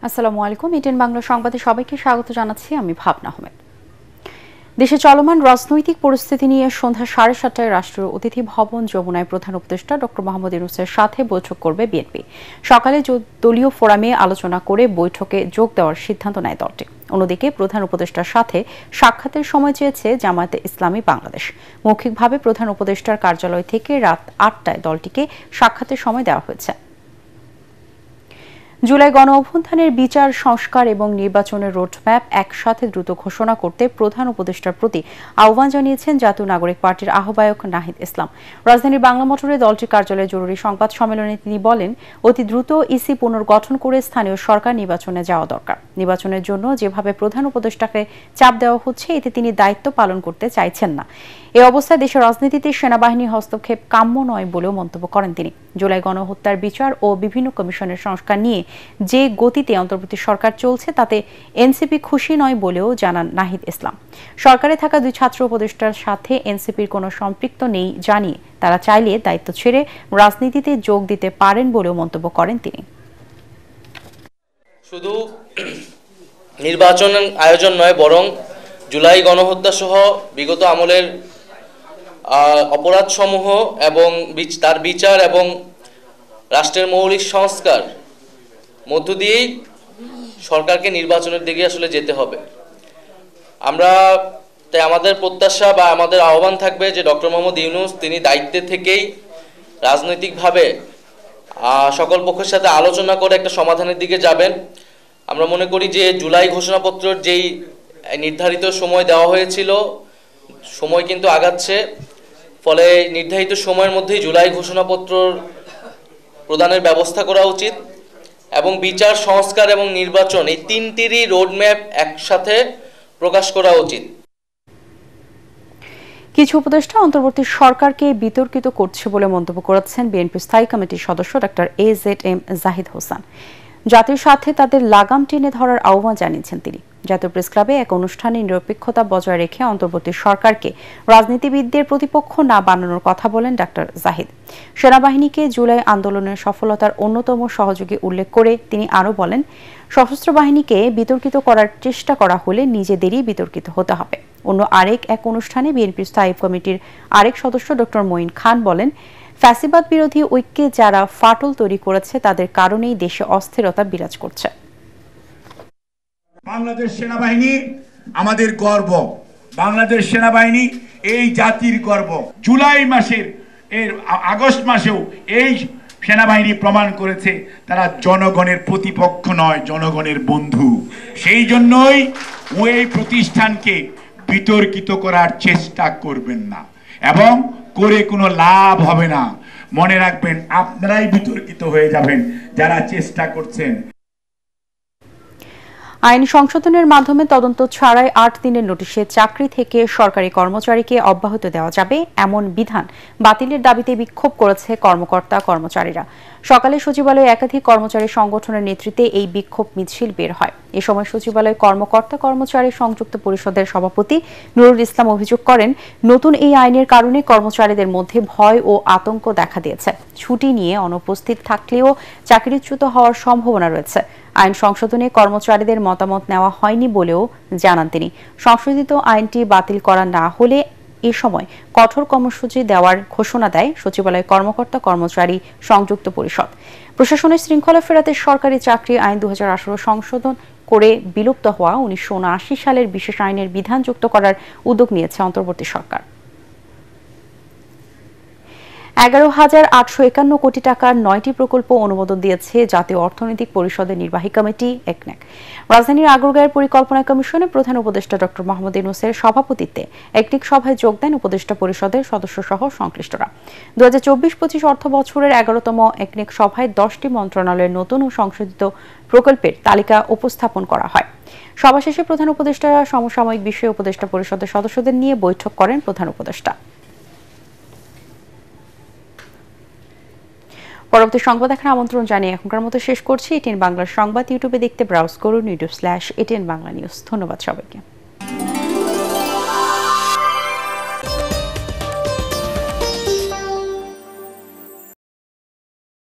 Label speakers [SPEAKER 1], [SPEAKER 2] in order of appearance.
[SPEAKER 1] আসসালামু আলাইকুম। এটিএন বাংলা সংবাদে সবাইকে স্বাগত জানাচ্ছি। আমি ভাবনা আহমেদ। দেশে চলমান রাজনৈতিক পরিস্থিতি নিয়ে সন্ধ্যা 7:30টায় রাষ্ট্রীয় অতিথি ভবন যমুনায় প্রধান উপদেষ্টা ডক্টর মোহাম্মদ ইউনূসের সাথে বৈঠক করবে বিএনপি। সকালে দলীয় ফোরামে আলোচনা করে বৈঠকে যোগ দেওয়ার সিদ্ধান্ত নেয় দলটি। অন্যদিকে প্রধান উপদেষ্টার সাথে সাক্ষাতের সময় চেয়েছে জামায়াতে ইসলামী বাংলাদেশ। মৌখিকভাবে প্রধান উপদেষ্টার কার্যালয় থেকে রাত 8টায় দলটিকে সাক্ষাতের সময় দেওয়া হয়েছে। জুলাই গণ অভ্যুত্থানের বিচার, সংস্কার এবং নির্বাচনের রোডম্যাপ একসাথে দ্রুত ঘোষণা করতে প্রধান উপদেষ্টার প্রতি আহ্বান জানিয়েছেন জাতীয় নাগরিক পার্টির আহ্বায়ক নাহিদ ইসলাম। রাজধানীর বাংলা মোটরে দলটির কার্যালয়ে জরুরি সংবাদ সম্মেলনে তিনি বলেন, অতি দ্রুত ইসি পুনর্গঠন করে স্থানীয় সরকার নির্বাচনে যাওয়া দরকার। নির্বাচনের জন্য যেভাবে প্রধান উপদেষ্টাকে চাপ দেওয়া হচ্ছে, এতে তিনি দায়িত্ব পালন করতে চাইছেন না। এ অবস্থায় দেশের রাজনীতিতে সেনাবাহিনীর হস্তক্ষেপ কাম্য নয় বলেও মন্তব্য করেন তিনি। জুলাই গণহত্যার বিচার ও বিভিন্ন কমিশনের সংস্কার নিয়ে যে গতিতে অন্তর্বর্তী সরকার চলছে তাতে এনসিপি খুশি নয় বলেও জানান নাহিদ ইসলাম। সরকারে থাকা 2 ছাত্র উপদেষ্টার সাথে এনসিপির কোনো সম্পৃক্ত নেই জানিয়ে তারা চাইলে দায়িত্ব ছেড়ে রাজনীতিতে যোগ দিতে পারেন বলেও মন্তব্য করেন তিনি।
[SPEAKER 2] শুধু নির্বাচন আয়োজন নয়, বরং জুলাই গণহত্যা সহ বিগত আমলের অপরাধসমূহ এবং তার বিচার এবং রাষ্ট্রের মৌলিক সংস্কার মধ্য দিয়েই সরকারকে নির্বাচনের দিকে আসলে যেতে হবে। তাই আমাদের প্রত্যাশা বা আমাদের আহ্বান থাকবে যে ডক্টর মোহাম্মদ ইউনূস তিনি দায়িত্বে থেকেই রাজনৈতিকভাবে সকল পক্ষের সাথে আলোচনা করে একটা সমাধানের দিকে যাবেন। আমরা মনে করি যে জুলাই ঘোষণাপত্রের যেই নির্ধারিত সময় দেওয়া হয়েছিল, সময় কিন্তু আগাচ্ছে, ফলে নির্ধারিত সময়ের মধ্যেই জুলাই ঘোষণাপত্র প্রদানের ব্যবস্থা করা উচিত এবং বিচার, সংস্কার এবং নির্বাচন এই তিনটিরই রোডম্যাপ একসাথে প্রকাশ করা উচিত।
[SPEAKER 1] কিছু উপদেষ্টা অন্তর্বর্তী সরকারকে বিতর্কিত করছে বলে মন্তব্য করেছেন বিএনপি স্থায়ী কমিটির সদস্য ডক্টর AZM জাহিদ হোসেন। জাতির স্বার্থে তাদের লাগাম টেনে ধরার আহ্বান জানিয়েছেন তিনি। জাতীয় প্রেস ক্লাবে এক অনুষ্ঠানে নিরপেক্ষতা বজায় রেখে অন্তর্বর্তী সরকারকে রাজনীতিবিদদের প্রতিপক্ষ না বানানোর কথা বলেন ডক্টর জাহিদ। সেনাবাহিনীকে জুলাই আন্দোলনের সফলতার অন্যতম সহযোগী উল্লেখ করে তিনি আরও বলেন, সশস্ত্র বাহিনীকে বিতর্কিত করার চেষ্টা করা হলে নিজেদেরই বিতর্কিত হতে হবে। অন্য এক অনুষ্ঠানে বিএনপির স্থায়ী কমিটির আরেক সদস্য ডক্টর মঈন খান বলেন, ফ্যাসিবাদ বিরোধী ঐক্যে যারা ফাটল তৈরি করেছে তাদের কারণেই দেশে অস্থিরতা বিরাজ করছে।
[SPEAKER 3] বাংলাদেশ সেনাবাহিনী আমাদের গর্ব, বাংলাদেশ সেনাবাহিনী এই জাতির গর্ব। জুলাই মাসের আগস্ট মাসেও এই সেনাবাহিনী প্রমাণ করেছে তারা জনগণের প্রতিপক্ষ নয়, জনগণের বন্ধু। সেই জন্যই ওই প্রতিষ্ঠানকে বিতর্কিত করার চেষ্টা করবেন না এবং করে কোনো লাভ হবে না। মনে রাখবেন, আপনারাই বিতর্কিত হয়ে যাবেন যারা চেষ্টা করছেন।
[SPEAKER 1] আইন সংশোধনের মাধ্যমে তদন্ত ছাড়াই 8 দিনের নোটিশে চাকরি থেকে সরকারি কর্মচারীকে অব্যাহতি দেওয়া যাবে এমন বিধান বাতিলের দাবিতে বিক্ষোভ করেছে কর্মচারীরা। সকালে সচিবালয়ে একাধিক কর্মচারী সংগঠনের নেতৃত্বে এই বিক্ষোভ মিছিল বের হয়। এ সময় সচিবালয় কর্মচারী সংযুক্ত পরিষদের সভাপতি নুরুল ইসলাম অভিযোগ করেন, নতুন এই আইনের কারণে কর্মচারীদের মধ্যে ভয় ও আতঙ্ক দেখা দিয়েছে। ছুটি নিয়ে অনুপস্থিত থাকলেও চাকরিচ্যুত হওয়ার সম্ভাবনা রয়েছে। আইন সংশোধনে কর্মচারীদের মতামত নেওয়া হয়নি বলেও জানান তিনি। সংশোধিত আইনটি বাতিল করা না হলে এ সময় কঠোর কর্মসূচি দেওয়ার ঘোষণা দেয় সচিবালয় কর্মচারী সংযুক্ত পরিষদ। প্রশাসনের শৃঙ্খলা ফেরাতে সরকারি চাকরি আইন 2018 সংশোধন করে বিলুপ্ত হওয়া 1979 সালের বিশেষ আইনের বিধান যুক্ত করার উদ্যোগ নিয়েছে অন্তর্বর্তী সরকার। 11,851 কোটি টাকার 9টি প্রকল্প অনুমোদন দিয়েছে জাতীয় অর্থনৈতিক পরিষদের নির্বাহী কমিটি একনেক। রাজধানীর আগারগাঁওয়ের পরিকল্পনা কমিশনে প্রধান উপদেষ্টা ডক্টর মোহাম্মদ ইউনূসের সভাপতিত্বে একনেক সভায় যোগ দেন উপদেষ্টা পরিষদের সদস্যসহ সংশ্লিষ্টরা। 2024-25 অর্থ বছরের 11তম একনেক সভায় 10টি মন্ত্রণালয়ের নতুন ও সংশোধিত প্রকল্পের তালিকা উপস্থাপন করা হয়। সভা শেষে প্রধান উপদেষ্টা সমসাময়িক বিষয়ে উপদেষ্টা পরিষদের সদস্যদের নিয়ে বৈঠক করেন প্রধান উপদেষ্টা। পরবর্তী সংবাদ দেখার আমন্ত্রণ জানিয়ে এখনকার মতো শেষ করছি। এটিএন বাংলার সংবাদ ইউটিউবে দেখতে ব্রাউজ করুন youtube/ATN Bangla News। ধন্যবাদ সবাইকে।